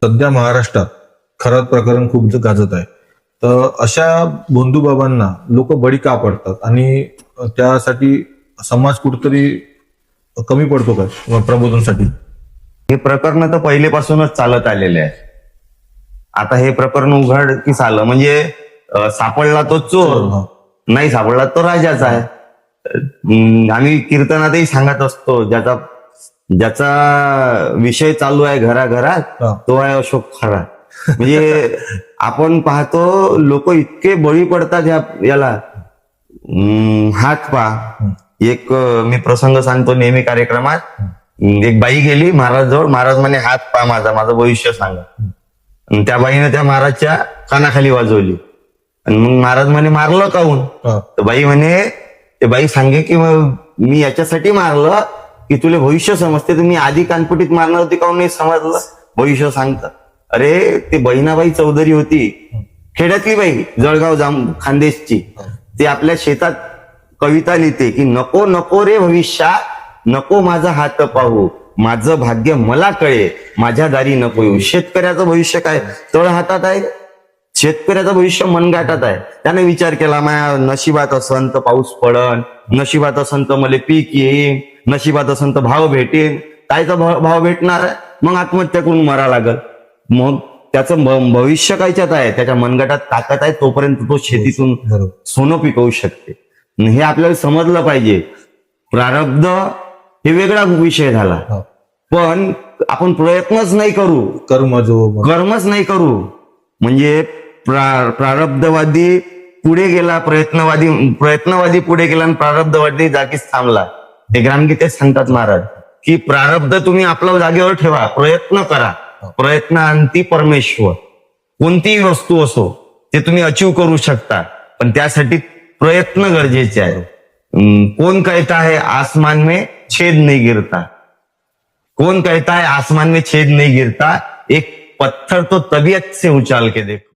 सध्या महाराष्ट्रात खरात प्रकरण खूप गाजत आहे. तर अशा भोंदूबाबांना लोक बळी का पडतात आणि त्यासाठी समाज कुठतरी कमी पडतो का प्रबोधनासाठी? हे प्रकरण तर पहिलेपासूनच चालत आलेले आहे. आता हे प्रकरण उघडकीस आलं म्हणजे सापडला तो चोर, नाही सापडला तो राजाचा आहे. आम्ही कीर्तनातही सांगत असतो, ज्याचा विषय चालू आहे घराघरात तो आहे अशोक खरा. म्हणजे आपण पाहतो लोक इतके बळी पडतात याला. हात पा एक मी प्रसंग सांगतो नेहमी कार्यक्रमात. एक बाई गेली महाराजजवळ, महाराज म्हणे हात पा माझं भविष्य सांगा. आणि त्या बाईने त्या महाराजच्या कानाखाली वाजवली आणि मग महाराज म्हणे मारलं काहून? तर बाई म्हणे, ते बाई सांगे की मी याच्यासाठी मारलं की तुला भविष्य समजते, तुम्ही आधी कानपटीत मारणार होती काहून नाही समजलं भविष्य सांगता. अरे ते बहिणाबाई चौधरी होती, खेड्यातली बाई, जळगाव खानदेशची. ती आपल्या शेतात कविता लिहिते की नको नको रे भविष्या, नको माझा हात पाहू, माझं भाग्य मला कळे, माझ्या दारी नको येऊ. शेतकऱ्याचं भविष्य काय तळ हातात आहे, शेतकऱ्याचं भविष्य मनगाटात आहे. त्याने विचार केला माझ्या नशिबात असन तर पाऊस पडन, नशिबात असन तर मला पीक येईन, नशिबात असन तर भाव भेटेन. कायचा भाव भेटणार आहे? मग आत्महत्या करून मरा लागल. मग त्याचं भविष्य कायच्यात आहे, त्याच्या मनगटात ताकद आहे, तोपर्यंत तो शेतीतून सोनं पिकवू शकते. हे आपल्याला समजलं पाहिजे. प्रारब्ध हे वेगळा विषय झाला, पण आपण प्रयत्नच नाही करू, कर्मच नाही करू. म्हणजे प्रारब्धवादी पुढे गेला, प्रयत्नवादी पुढे गेला आणि प्रारब्धवादी जागीच थांबला. ते ग्रामगीतेत सांगतात महाराज की प्रारब्ध तुम्ही आपल्या जागेवर ठेवा, प्रयत्न करा, प्रयत्नांती परमेश्वर. कोणतीही वस्तू असो ते तुम्ही अचीव करू शकता, पण त्यासाठी प्रयत्न गरजेचे आहे. कौन कहता है आसमान में छेद नहीं गिरता, कौन कहता है आसमान में छेद नहीं गिरता, एक पत्थर तो तबीयत से उछाल के देखो.